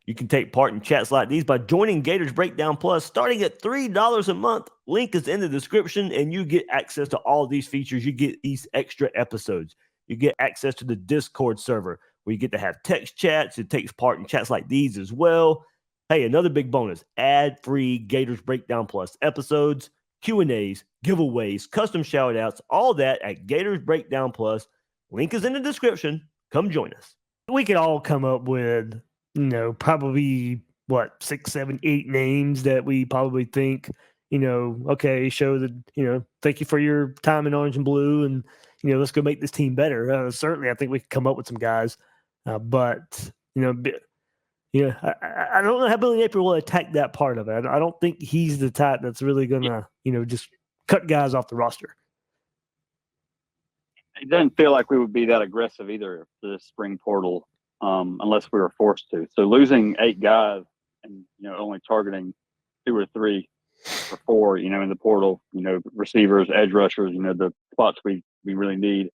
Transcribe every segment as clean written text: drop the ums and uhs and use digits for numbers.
You can take part in chats like these by joining Gators Breakdown Plus, starting at $3 a month. Link is in the description, and you get access to all these features. You get these extra episodes. You get access to the Discord server, where you get to have text chats. It takes part in chats like these as well. Hey, another big bonus, ad-free Gators Breakdown Plus episodes, Q&As, giveaways, custom shout-outs, all that at Gators Breakdown Plus. Link is in the description. Come join us. We could all come up with, probably, 6, 7, 8 names that we probably think, okay, show that, thank you for your time in orange and blue, and, let's go make this team better. Certainly, I think we could come up with some guys. But, I don't know how Billy Napier will attack that part of it. I don't think he's the type that's really going to, just cut guys off the roster. It doesn't feel like we would be that aggressive either for this spring portal, unless we were forced to. So losing 8 guys and, only targeting 2 or 3 or 4, in the portal, receivers, edge rushers, the spots we really need.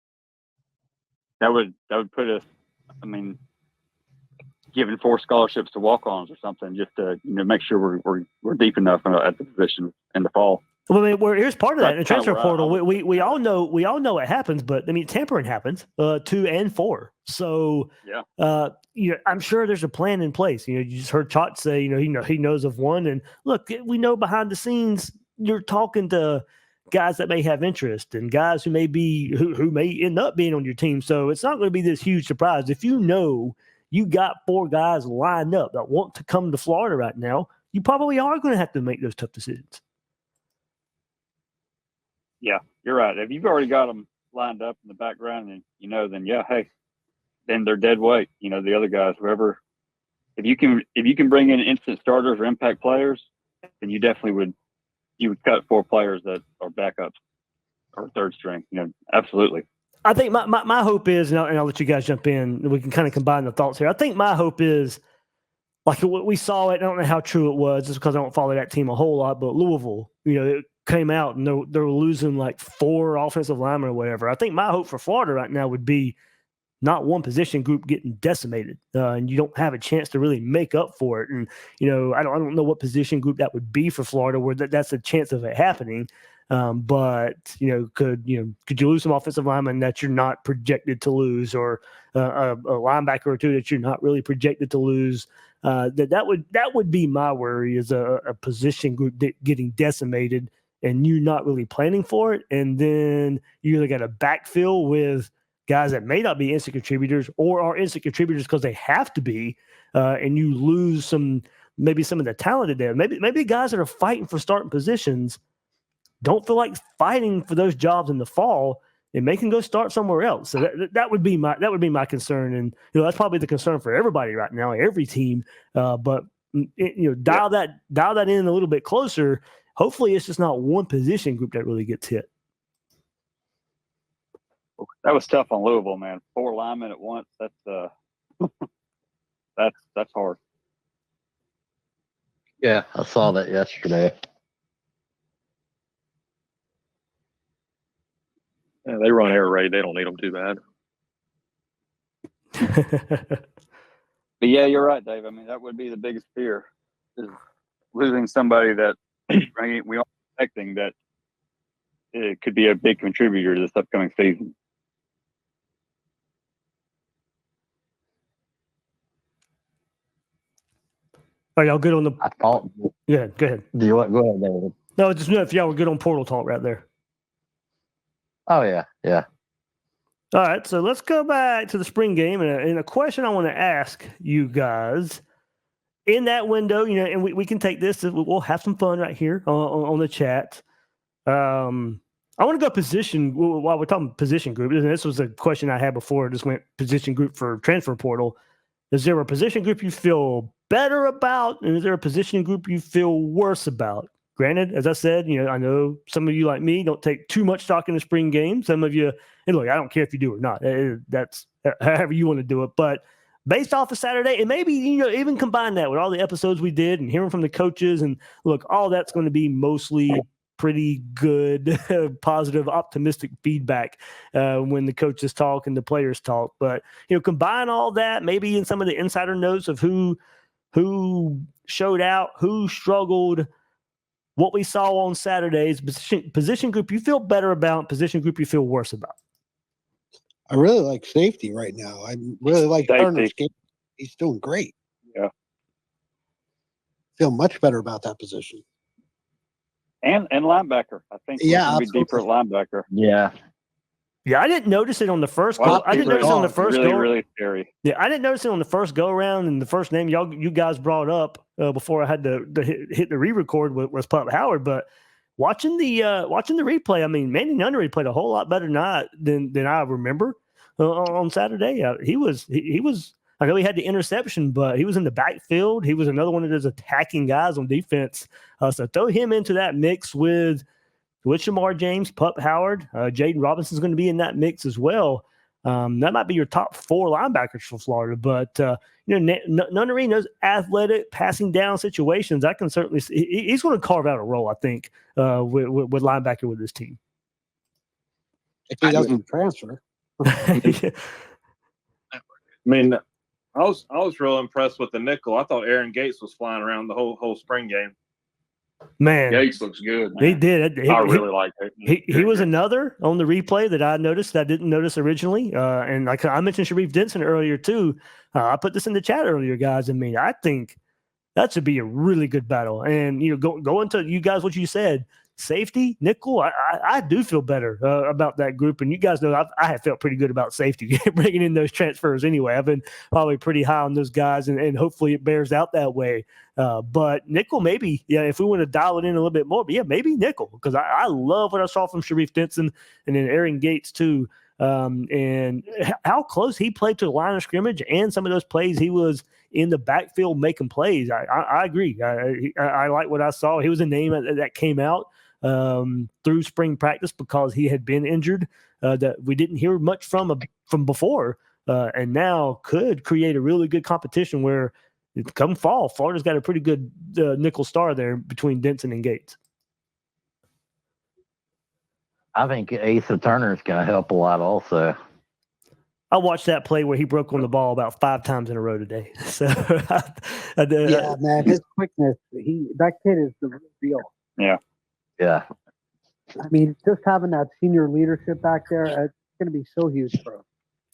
That would put us, giving 4 scholarships to walk-ons or something, just to make sure we're deep enough at the position in the fall. Well, here's part of that in the transfer portal. We all know it happens, but tampering happens 2 and 4. So I'm sure there's a plan in place. You just heard Chot say he knows of one, and look, we know behind the scenes you're talking to guys that may have interest and guys who may end up being on your team. So it's not going to be this huge surprise if you got 4 guys lined up that want to come to Florida right now. You probably are going to have to make those tough decisions. Yeah, you're right. If you've already got them lined up in the background, and then they're dead weight. The other guys, whoever, if you can bring in instant starters or impact players, then you definitely would cut 4 players that are backups or third string. Absolutely. I think my hope is, and I'll let you guys jump in. We can kind of combine the thoughts here. I think my hope is, like we saw it. I don't know how true it was, just because I don't follow that team a whole lot. But Louisville, it came out and they were losing like 4 offensive linemen or whatever. I think my hope for Florida right now would be not one position group getting decimated, and you don't have a chance to really make up for it. And I don't know what position group that would be for Florida where that's a chance of it happening. But could you lose some offensive linemen that you're not projected to lose, or a linebacker or 2 that you're not really projected to lose? That would be my worry, is a position group getting decimated and you not really planning for it, and then you either got to backfill with guys that may not be instant contributors or are instant contributors because they have to be, and you lose maybe some of the talented there. Maybe guys that are fighting for starting positions don't feel like fighting for those jobs in the fall, and they can go start somewhere else. So that would be my concern, and that's probably the concern for everybody right now, every team. But dial that in a little bit closer. Hopefully, it's just not one position group that really gets hit. That was tough on Louisville, man. 4 linemen at once. That's that's hard. Yeah, I saw that yesterday. Yeah, they run air raid. They don't need them too bad. But yeah, you're right, Dave. That would be the biggest fear, is losing somebody that we are expecting that it could be a big contributor to this upcoming season. Are y'all good on the? I thought. Yeah, go ahead. Do you want? Go ahead, David. No, just if y'all were good on portal talk right there. Oh yeah. All right, so let's go back to the spring game, and a question I want to ask you guys in that window. And we can take this. We'll have some fun right here on the chat. I want to go position while we're talking position group. And this was a question I had before. I just went position group for transfer portal. Is there a position group you feel better about, and is there a position group you feel worse about? Granted, as I said, I know some of you like me don't take too much stock in the spring game. Some of you, and look, I don't care if you do or not. That's however you want to do it. But based off of Saturday, and maybe even combine that with all the episodes we did and hearing from the coaches, and look, all that's going to be mostly pretty good, positive, optimistic feedback when the coaches talk and the players talk. But combine all that, maybe in some of the insider notes of who who showed out, who struggled, what we saw on Saturdays, position group you feel better about, position group you feel worse about? I really like safety right now. I really like Safety. Turner's game. He's doing great. Yeah. Feel much better about that position. And linebacker. I think Yeah, we're going to be deeper at linebacker. Yeah. Yeah, I didn't notice it on the first go. Well, I didn't notice it on the first really, go. really scary. Yeah, I didn't notice it on the first go around, and the first name you guys brought up before I had to hit the re-record was Pup Howard. But watching the replay, I mean, Manny Nunnery played a whole lot better than I remember on Saturday. He was. I know he had the interception, but he was in the backfield. He was another one of those attacking guys on defense. So throw him into that mix with Shamar James, Pup Howard, Jaden Robinson's going to be in that mix as well. That might be your top 4 linebackers for Florida. But, Nunnery knows athletic passing down situations. I can certainly see he's going to carve out a role, I think, with linebacker with this team. If he doesn't transfer. I mean, I was real impressed with the nickel. I thought Aaron Gates was flying around the whole spring game. Man, Gates looks good. Man. he did. I really like it. He was another on the replay that I noticed that I didn't notice originally. And like I mentioned Sharif Denson earlier too. I put this in the chat earlier, guys. I mean, I think that should be a really good battle. And go into you guys what you said. Safety, nickel, I do feel better about that group. And you guys know I have felt pretty good about safety, bringing in those transfers anyway. I've been probably pretty high on those guys, and hopefully it bears out that way. But nickel, maybe, if we want to dial it in a little bit more, but maybe nickel, because I love what I saw from Sharif Denson and then Aaron Gates too. And how close he played to the line of scrimmage, and some of those plays he was in the backfield making plays. I agree. I like what I saw. He was a name that came out through spring practice because he had been injured that we didn't hear much from before, and now could create a really good competition where come fall, Florida's got a pretty good nickel star there between Denson and Gates. I think Asa Turner's going to help a lot also. I watched that play where he broke on the ball about 5 times in a row today. So, yeah, man, his quickness, that kid is the real deal. Yeah. Yeah. I mean, just having that senior leadership back there, it's going to be so huge for him.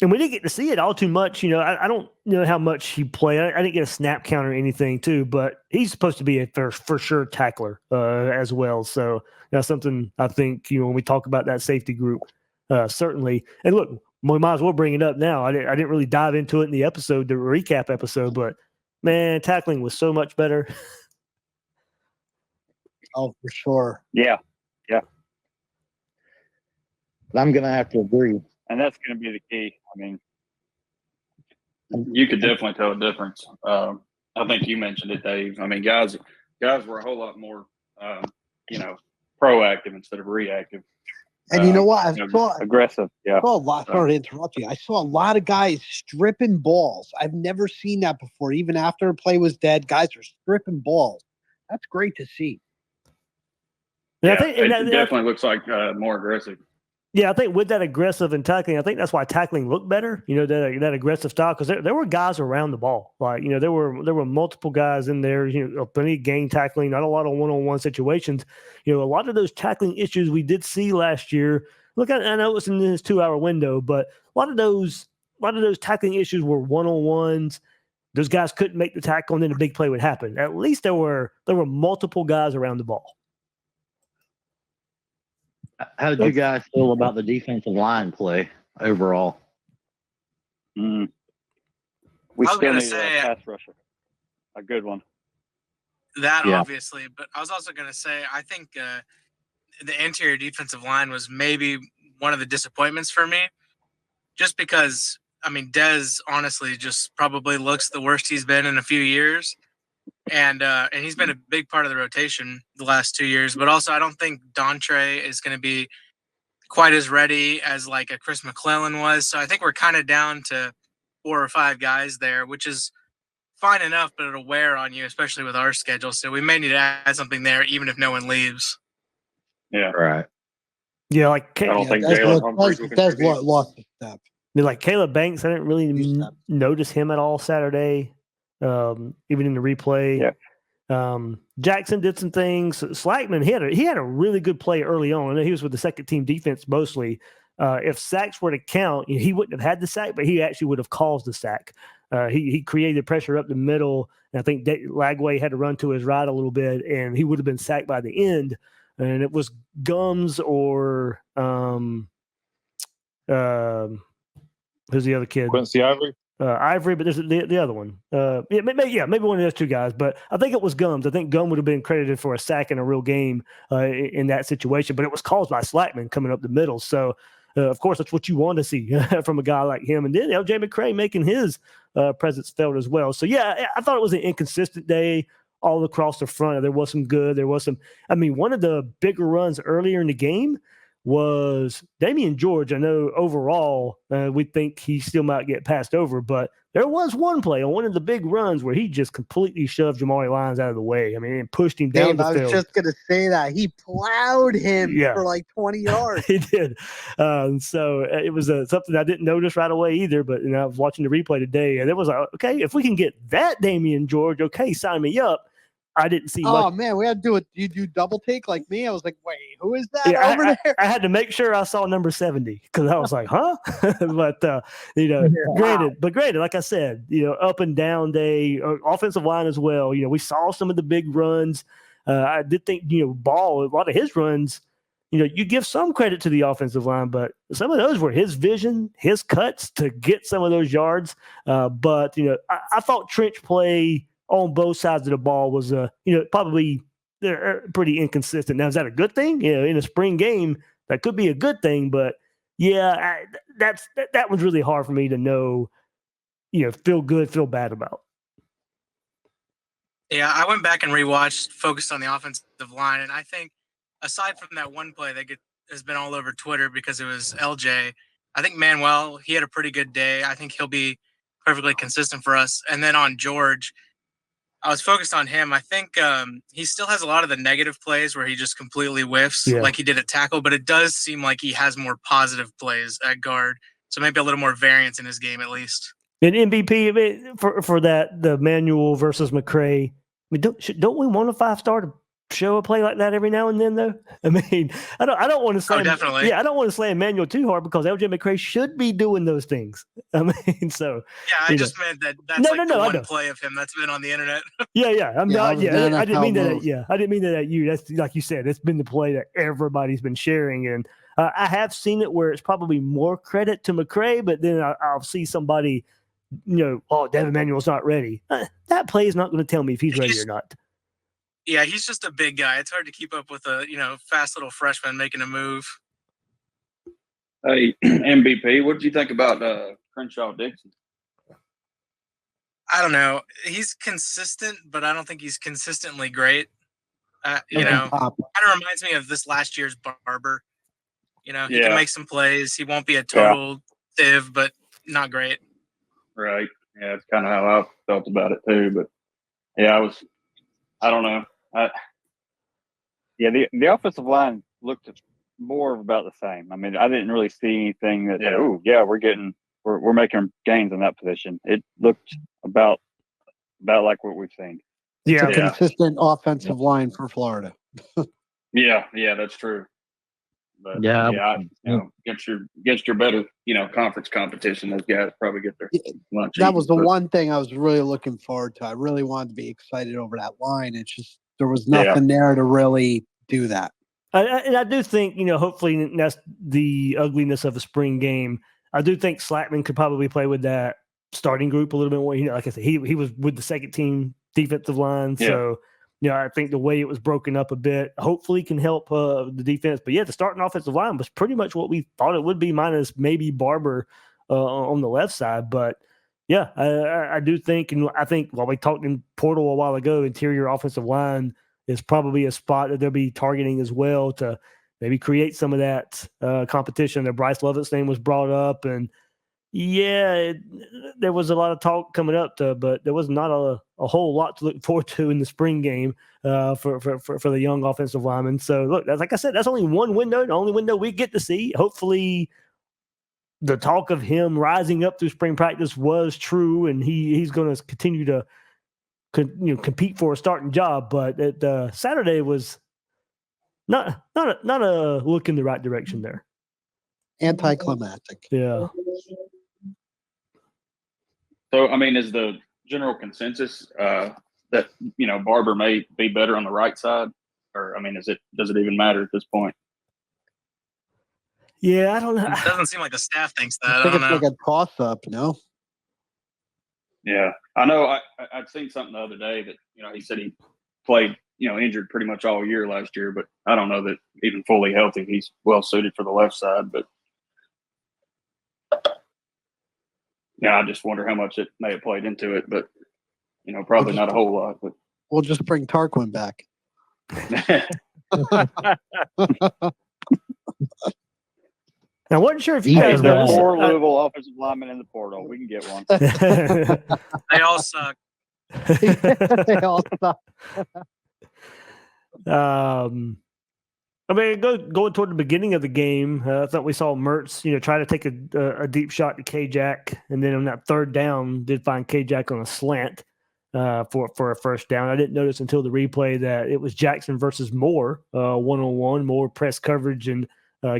And we didn't get to see it all too much. I don't know how much he played. I didn't get a snap count or anything too, but he's supposed to be a for sure tackler as well. So that's something I think, when we talk about that safety group, certainly. And look, we might as well bring it up now. I didn't really dive into it in the episode, the recap episode, but man, tackling was so much better. Oh, for sure. Yeah. I'm going to have to agree. And that's going to be the key. I mean, You could definitely tell a difference. I think you mentioned it, Dave. I mean, guys were a whole lot more, proactive instead of reactive. And you know what? I saw aggressive. Yeah. I saw a lot. Sorry to interrupt you. I saw a lot of guys stripping balls. I've never seen that before. Even after a play was dead, guys are stripping balls. That's great to see. And Yeah, I think, it definitely looks like more aggressive. Yeah, I think with that aggressive and tackling, I think that's why tackling looked better. That aggressive style, because there were guys around the ball. Like there were multiple guys in there. Plenty of gang tackling, not a lot of one-on-one situations. A lot of those tackling issues we did see last year. Look, I know it's in this 2-hour window, but a lot of those tackling issues were one-on-ones. Those guys couldn't make the tackle, and then a big play would happen. At least there were multiple guys around the ball. How did you guys feel about the defensive line play overall? We still need a pass rusher, a good one. That obviously, but I was also going to say I think the interior defensive line was maybe one of the disappointments for me, just because Dez honestly just probably looks the worst he's been in a few years. And he's been a big part of the rotation the last 2 years. But also, I don't think Dontre is going to be quite as ready as like a Chris McClellan was. So I think we're kind of down to 4 or 5 guys there, which is fine enough, but it'll wear on you, especially with our schedule. So we may need to add something there, even if no one leaves. Yeah. Right. Yeah, like I don't think Jalen Humphreys will That's contribute. lost the step. like Caleb Banks, I didn't really notice him at all Saturday. even in the replay. Yeah. Jackson did some things. Slackman, he had a really good play early on. I know he was with the second team defense mostly. If sacks were to count, he wouldn't have had the sack, but he actually would have caused the sack. He created pressure up the middle, and I think Lagway had to run to his right a little bit, and he would have been sacked by the end. And it was Gums or who's the other kid? Quincy Ivory. Ivory, but there's the other one. Maybe one of those two guys. But I think it was Gums. I think Gum would have been credited for a sack in a real game in that situation. But it was caused by Slackman coming up the middle. So, of course, that's what you want to see from a guy like him. And then LJ McCray making his presence felt as well. So, yeah, I thought it was an inconsistent day all across the front. There was some good. There was some – I mean, one of the bigger runs earlier in the game was Damian George. I know overall we think he still might get passed over, but there was one play on one of the big runs where he just completely shoved Jamari Lyons out of the way. I mean, and pushed him down the field. I was just going to say that. He plowed him for like 20 yards. He did. So it was something I didn't notice right away either, but I was watching the replay today, and it was like, okay, if we can get that Damian George, okay, sign me up. I didn't see much. Oh, man, we had to do it. You do double take like me? I was like, wait, who is that over there? I had to make sure I saw number 70 because I was like, huh? But, granted, like I said, up and down day, offensive line as well. We saw some of the big runs. I did think, Ball, a lot of his runs, you give some credit to the offensive line, but some of those were his vision, his cuts to get some of those yards. But I thought trench play on both sides of the ball was, probably pretty inconsistent. Now, is that a good thing? In a spring game, that could be a good thing. But, yeah, that was really hard for me to know, feel good, feel bad about. Yeah, I went back and rewatched, focused on the offensive line, and I think aside from that one play that has been all over Twitter because it was LJ, I think Manuel, he had a pretty good day. I think he'll be perfectly consistent for us. And then on George, I was focused on him. I think he still has a lot of the negative plays where he just completely whiffs, like he did at tackle, but it does seem like he has more positive plays at guard. So maybe a little more variance in his game at least. And MVP, for that, the Manuel versus McCray, I mean, don't we want a 5-star to show a play like that every now and then, though? I mean, I don't want to slam. Definitely. Yeah, I don't want to slam Manuel too hard because LJ McCray should be doing those things. I mean, so. Yeah, I just meant that that's one play of him that's been on the internet. Yeah. I didn't mean that. Yeah, I didn't mean that at you. That's like you said. It's been the play that everybody's been sharing, and I have seen it where it's probably more credit to McCray, but then I'll see somebody, Devin Manuel's not ready. That play is not going to tell me if he's ready or not. Yeah, he's just a big guy. It's hard to keep up with a, fast little freshman making a move. Hey, MVP, what did you think about Crenshaw Dixon? I don't know. He's consistent, but I don't think he's consistently great. Kind of reminds me of this last year's Barber. He can make some plays. He won't be a total div, but not great. Right. Yeah, it's kind of how I felt about it too. But yeah, I don't know. The offensive line looked more of about the same. I mean, I didn't really see anything that we're making gains in that position. It looked about like what we've seen. It's a consistent offensive line for Florida. Yeah, that's true. But against your better, conference competition, those guys probably get their lunch. That was the one thing I was really looking forward to. I really wanted to be excited over that line. It's just there was nothing there to really do that. And I do think, hopefully that's the ugliness of a spring game. I do think Slackman could probably play with that starting group a little bit more. Like I said, he was with the second team defensive line. Yeah. So, I think the way it was broken up a bit hopefully can help the defense. But, the starting offensive line was pretty much what we thought it would be, minus maybe Barber on the left side. But, I do think, and I think while we talked in Portal a while ago, interior offensive line is probably a spot that they'll be targeting as well to maybe create some of that competition. That Bryce Lovett's name was brought up, and there was a lot of talk coming up, but there was not a whole lot to look forward to in the spring game for the young offensive linemen. So look, like I said, that's only one window, the only window we get to see. Hopefully, the talk of him rising up through spring practice was true, and he's going to continue to compete for a starting job. But Saturday was not a look in the right direction there. Anticlimactic. Yeah. So, I mean, is the general consensus that, Barber may be better on the right side? Or, I mean, does it even matter at this point? Yeah, I don't know. It doesn't seem like the staff thinks that. I I think don't it's know. like a toss-up, no? Yeah. I know I'd seen something the other day that, he said he played, injured pretty much all year last year, but I don't know that even fully healthy, he's well suited for the left side. But yeah, I just wonder how much it may have played into it, but probably not a whole lot. But We'll just bring Tarquin back. I wasn't sure if you Yeah, guys the noticed. Four Louisville offensive linemen in the portal. We can get one. They all suck. They all suck. I mean, going toward the beginning of the game, I thought we saw Mertz, try to take a deep shot to K-Jack, and then on that third down, did find K-Jack on a slant for a first down. I didn't notice until the replay that it was Jackson versus Moore, one-on-one, Moore press coverage, and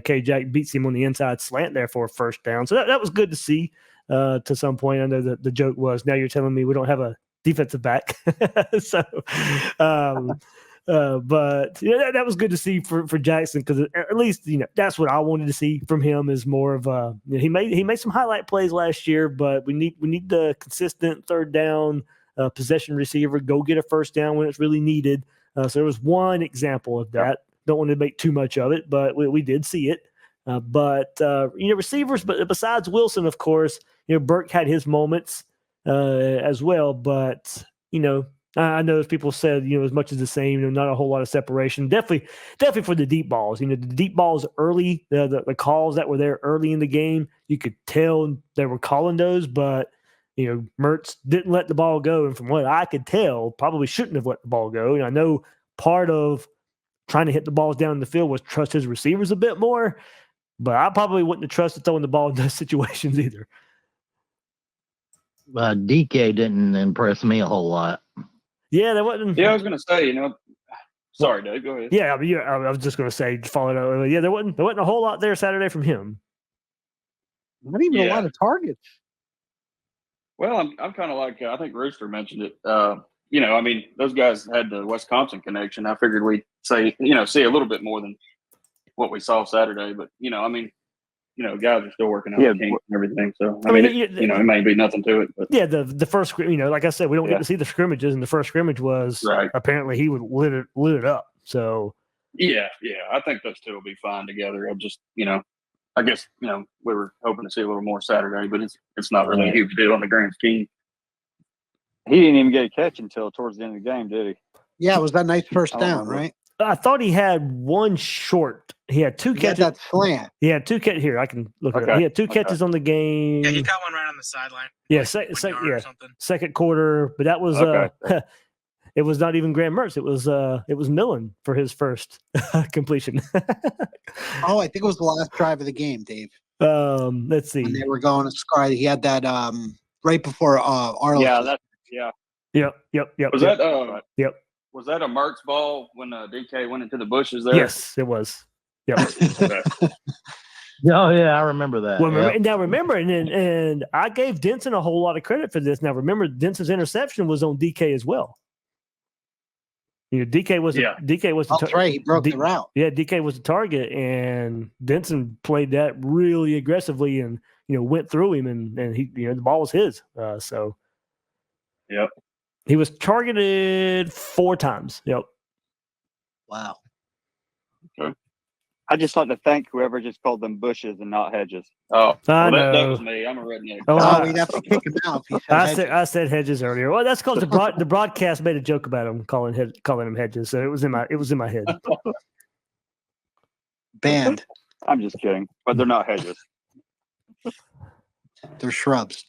K-Jack beats him on the inside slant there for a first down. So that was good to see to some point. I know that the joke was, now you're telling me we don't have a defensive back. So, but that was good to see for Jackson, because at least that's what I wanted to see from him, is more of he made some highlight plays last year, but we need the consistent third down possession receiver, go get a first down when it's really needed. So there was one example of that. Don't want to make too much of it, but we did see it. But receivers, but besides Wilson, of course, Burke had his moments as well. But I know as people said, as much as the same, not a whole lot of separation. Definitely for the deep balls. The deep balls early, the calls that were there early in the game, you could tell they were calling those, but Mertz didn't let the ball go, and from what I could tell, probably shouldn't have let the ball go. I know part of trying to hit the balls down in the field was trust his receivers a bit more, but I probably wouldn't have trusted throwing the ball in those situations either. DK didn't impress me a whole lot. Yeah, there wasn't. Yeah, I was going to say, sorry, Dave, go ahead. Yeah, I was just going to say, follow it up. Yeah, there wasn't a whole lot there Saturday from him. Not even a lot of targets. Well, I'm kind of like, I think Rooster mentioned it. I mean, those guys had the Wisconsin connection. I figured we'd see a little bit more than what we saw Saturday. But, I mean, guys are still working out the kinks and everything. So, I mean, it may be nothing to it. But yeah, the first, like I said, we don't get to see the scrimmages, and the first scrimmage was apparently he would lit it up. So, yeah, I think those two will be fine together. I'm just, I guess, we were hoping to see a little more Saturday, but it's not really a huge deal on the grand scheme. He didn't even get a catch until towards the end of the game, did he? Yeah, it was that nice first down, right? I thought he had one short. He had two catches. That slant. He had two catches. Here, I can look at it. He had two catches on the game. Yeah, he got one right on the sideline. Yeah, second quarter. But that was it was not even Graham Mertz. It was Millen for his first completion. I think it was the last drive of the game, Dave. Let's see. When they were going to sky, he had that right before Arlen. Yep. Was that Yep. Was that a Mertz ball when DK went into the bushes there? Yes, it was. Yep. Oh yeah, I remember that. Well, remember, and I gave Denson a whole lot of credit for this. Now remember, Denson's interception was on DK as well. DK was That's right. He broke the route. Yeah, DK was the target, and Denson played that really aggressively, and went through him, and he the ball was his. So, yep, he was targeted 4 times. Yep. Wow. Okay. I'd just like to thank whoever just called them bushes and not hedges. Oh, that was me. I'm a redneck. We'd have to kick him out. If he said I said hedges earlier. Well, that's because the broadcast made a joke about him calling him hedges, so it was in my head. Banned. I'm just kidding, but they're not hedges. They're shrubs.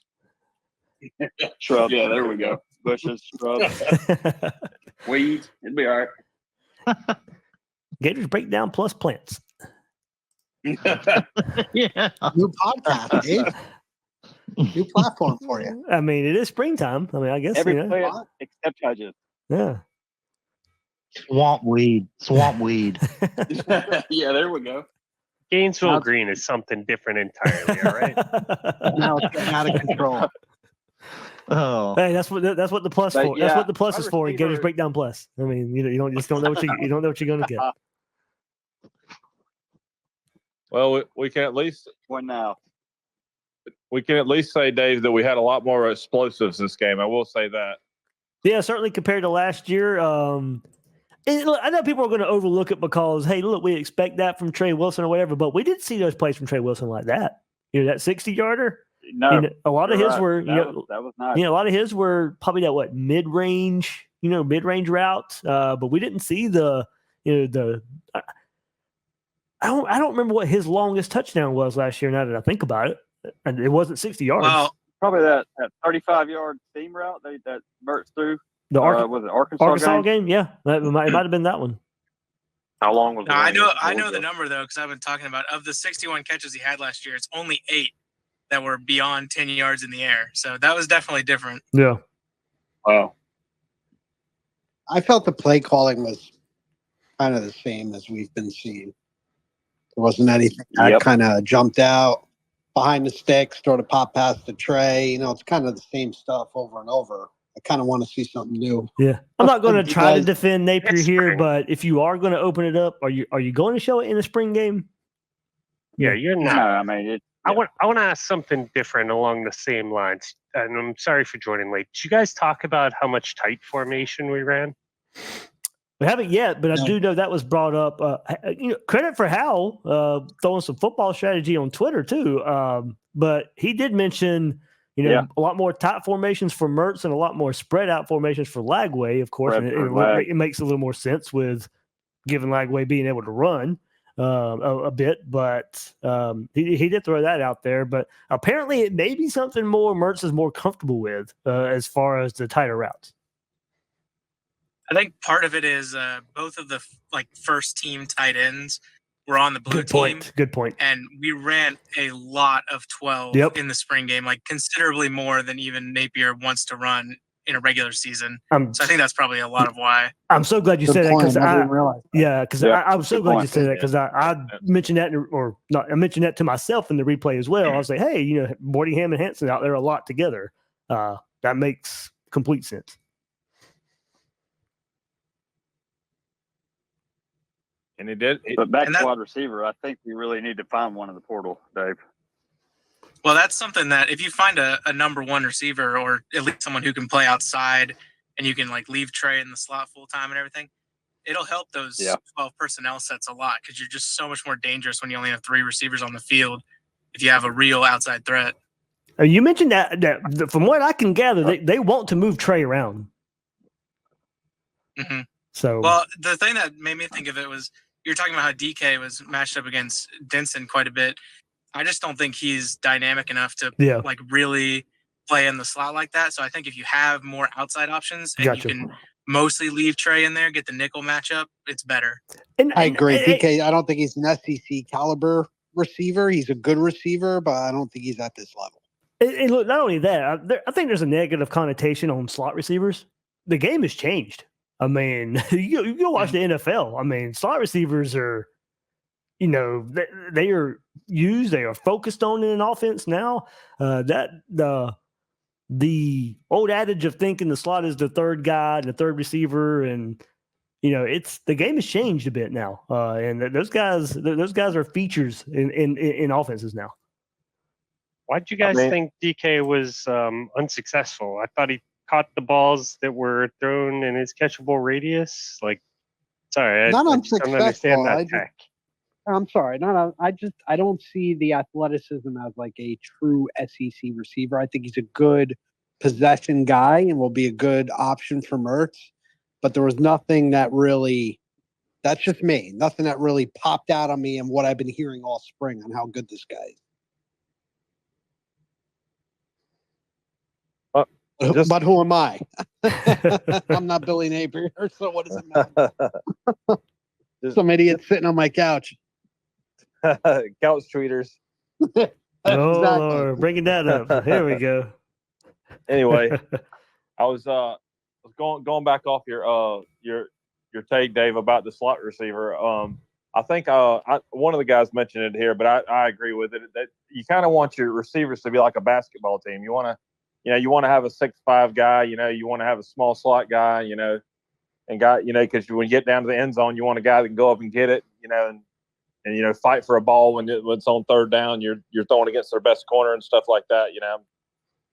Shrubs. Yeah, there we go. Bushes, shrubs, weeds. It'd be all right. Gators Breakdown Plus plants. Yeah. New podcast, Dave. New platform for you. I mean, it is springtime. I mean, I guess Every you know. player except Hodges. Yeah. Swamp weed. Yeah, there we go. Gainesville Now- Green is something different entirely. All right. Now it's getting out of control. Oh, Hey, that's what the plus But for. That's yeah, what the plus wide is for. receiver- Gators Breakdown Plus. I mean, you don't know what you don't know what you're going to get. Well, we can at least One now. say, Dave, that we had a lot more explosives this game. I will say that. Yeah, certainly compared to last year. And look, I know people are going to overlook it because, hey, look, we expect that from Trey Wilson or whatever, but we did see those plays from Trey Wilson like that. You know, that 60-yarder. No, You know, a lot of you're his right. were, That was nice. a lot of his were probably that mid-range routes. But we didn't see the. I don't remember what his longest touchdown was last year. Now that I think about it, and it wasn't 60 yards. Well, Probably that 35-yard seam route that Mertz threw. the Was it Arkansas game, yeah, it might have been that one. How long was no, I know the number though because I've been talking about of the 61 catches he had last year. It's only 8 that were beyond 10 yards in the air. So that was definitely different. Yeah, Wow. I felt the play calling was kind of the same as we've been seeing. There wasn't anything that kind of jumped out behind the sticks, throw the pop past the Trey. It's kind of the same stuff over and over. I kind of want to see something new. yeah. I'm not going to You try to guys- defend Napier It's here, spring. but if you are going to open it up, are you going to show it in a spring game? Yeah, you're No, not. I mean I want to ask something different along the same lines. And I'm sorry for joining late. Did you guys talk about how much tight formation we ran? We haven't yet, but I No. do know that was brought up. Credit for Hal throwing some football strategy on Twitter too. But he did mention, a lot more tight formations for Mertz and a lot more spread out formations for Lagway, of course. Spread And for Lag. it makes a little more sense with given Lagway being able to run a bit. But he did throw that out there. But apparently, it may be something more Mertz is more comfortable with as far as the tighter routes. I think part of it is both of the first team tight ends were on the blue Good team. point. Good point. And we ran a lot of 12 in the spring game, considerably more than even Napier wants to run in a regular season. So I think that's probably a lot of why. I'm so glad you Good said that point. because I didn't realize that. I was so Good glad you point. said that because I mentioned that I mentioned that to myself in the replay as well. I was like, hey, Mortingham and Hanson out there a lot together. That makes complete sense. And he did. But back And to that- wide receiver, I think we really need to find one in the portal, Dave. Well, that's something that if you find a number one receiver or at least someone who can play outside and you can leave Trey in the slot full time and everything, it'll help those 12 personnel sets a lot because you're just so much more dangerous when you only have 3 receivers on the field if you have a real outside threat. You mentioned that from what I can gather, they want to move Trey around. Mm-hmm. So Well, the thing that made me think of it was you're talking about how DK was matched up against Denson quite a bit. I just don't think he's dynamic enough to really play in the slot like that. So I think if you have more outside options and you can mostly leave Trey in there, get the nickel matchup, it's better. I agree. DK, I don't think he's an SEC caliber receiver. He's a good receiver, but I don't think he's at this level. And look, not only that, I think there's a negative connotation on slot receivers. The game has changed. I mean, you go watch the NFL. I mean, slot receivers are, they are used. They are focused on in an offense now. The old adage of thinking the slot is the third guy and the third receiver, and the game has changed a bit now. And those guys are features in offenses now. Why did you guys think DK was unsuccessful? I thought he caught the balls that were thrown in his catchable radius. Sorry, I just don't understand that tech. I'm sorry. I don't see the athleticism as a true SEC receiver. I think he's a good possession guy and will be a good option for Mertz. But there was nothing that really, that's just me, nothing that really popped out on me and what I've been hearing all spring on how good this guy is. But who am I? I'm not Billy Napier, so what does it matter? Some idiot sitting on my couch. Couch tweeters. Oh, Exactly. Lord, bringing that up. Here we go. Anyway, I was going back off your take, Dave, about the slot receiver. I think one of the guys mentioned it here, but I agree with it. That you kind of want your receivers to be like a basketball team. You want to have a 6'5" guy. You want to have a small slot guy. And guy, because when you get down to the end zone, you want a guy that can go up and get it. And fight for a ball when it's on third down. You're throwing against their best corner and stuff like that.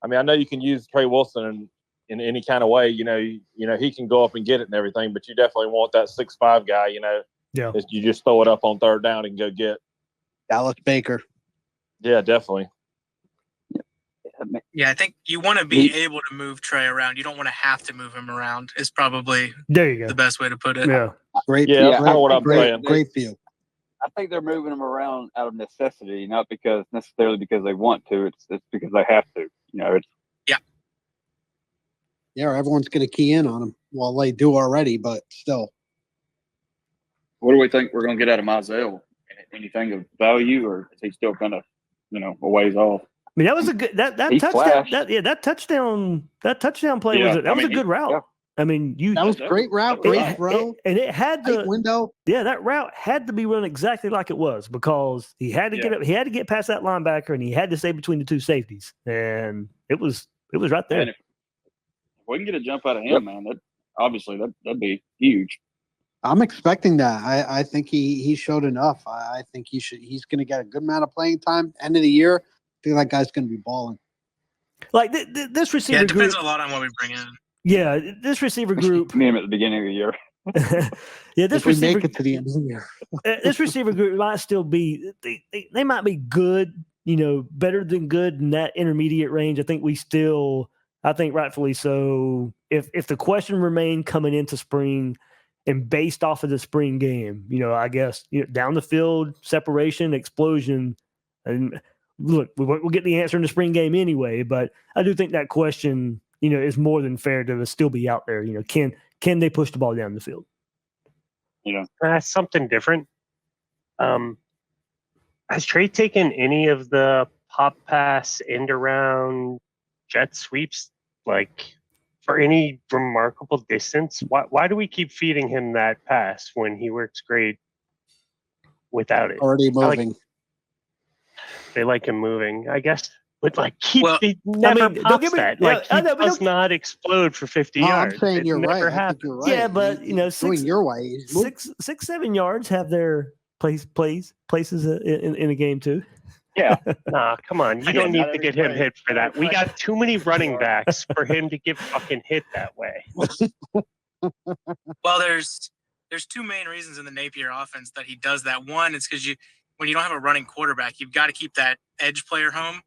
I mean, I know you can use Trey Wilson in any kind of way. He can go up and get it and everything, but you definitely want that 6'5" guy. Yeah. That you just throw it up on third down and go get. Dallas Baker. Yeah, definitely. Yeah, I think you want to be able to move Trey around. You don't want to have to move him around. Is probably There you go. the best way to put it. Yeah. Great. Yeah, that's kind of what I'm saying. Great view. I think they're moving them around out of necessity, not necessarily because they want to. It's because they have to. Yeah, everyone's going to key in on him. Well, they do already, but still. What do we think we're going to get out of Mizell? Anything of value, or is he still kind of, a ways off? I mean, that was a good that He touchdown. flashed. That touchdown play Yeah, was a good route. yeah. I mean, That was a great route, great throw. and it had Tight to. window. Yeah, that route had to be run exactly like it was because he had to get up. He had to get past that linebacker, and he had to stay between the two safeties, and it was right there. And if we can get a jump out of him, man, that'd be huge. I'm expecting that. I think he showed enough. I think he's going to get a good amount of playing time. End of the year, I think that guy's going to be balling. Like this receiver Yeah, it depends group. a lot on what we bring in. Yeah, this receiver group. Me at the beginning of the year. Yeah, this If we receiver. make it to the end of the year. This receiver group might still be. They might be good. Better than good in that intermediate range. I think rightfully so. If the question remained coming into spring, and based off of the spring game, I guess down the field separation, explosion, and look, we'll get the answer in the spring game anyway. But I do think that question, is more than fair to still be out there. Can they push the ball down the field? Something different. Has Trey taken any of the pop pass, end around, jet sweeps, for any remarkable distance? Why do we keep feeding him that pass when he works great without it? Already moving. They like him moving, I guess. But he don't never get pops me- that. yeah, I He know, but does not explode for 50 No, yards. I'm saying It you're never right. I think happens. you're right. Yeah, but He's going your way. He's moving. 6-7 yards have their places in a game too. Yeah. Nah, come on. You don't need to get him hit for that. We got too many running backs for him to get fucking hit that way. Well, there's two main reasons in the Napier offense that he does that. One is because when you don't have a running quarterback, you've got to keep that edge player home.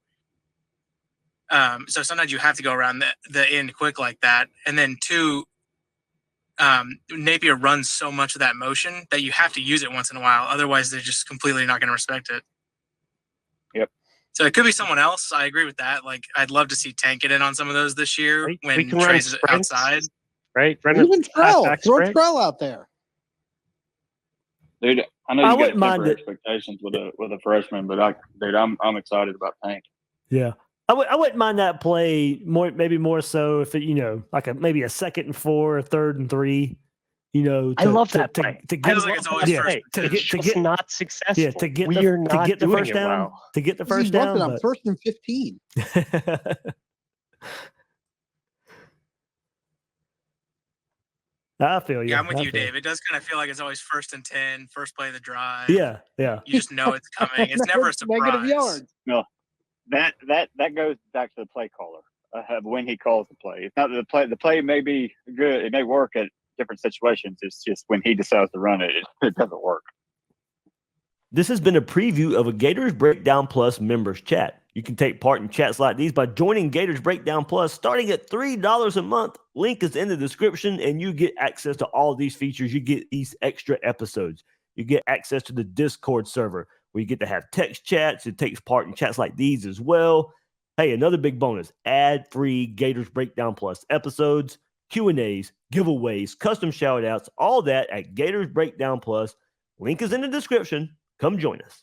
So sometimes you have to go around the end quick like that. And then two, Napier runs so much of that motion that you have to use it once in a while. Otherwise, they're just completely not going to respect it. Yep. So it could be someone else. I agree with that. I'd love to see Tank get in on some of those this year We when can run Trey's sprints, outside. right? Run Even Trell. halfback Throw sprint. Trell out there. Dude, I know I you got wouldn't mind temper it. expectations with a freshman, but I'm excited about Tank. Yeah. I wouldn't mind that play maybe more so if it, maybe a 2nd and 4, a 3rd and 3, I love that play. To I get, feel like it's always yeah, first. It's just not successful. yeah, to get we the, are to not get the doing first it down, well. to get the He's first down. on 1st and 15. I feel you. Yeah, I'm with I you, feel Dave. It does kind of feel like it's always 1st and 10, first play of the drive. Yeah, yeah. You just know it's coming. It's never a surprise. Negative yards. That goes back to the play caller when he calls the play. It's not the play. The play may be good. It may work at different situations. It's just when he decides to run it, it doesn't work. This has been a preview of a Gators Breakdown Plus members chat. You can take part in chats like these by joining Gators Breakdown Plus starting at $3 a month. Link is in the description, and you get access to all these features. You get these extra episodes. You get access to the Discord server where you get to have text chats. It takes part in chats like these as well. Hey, another big bonus, ad-free Gators Breakdown Plus episodes, Q&As, giveaways, custom shout-outs, all that at Gators Breakdown Plus. Link is in the description. Come join us.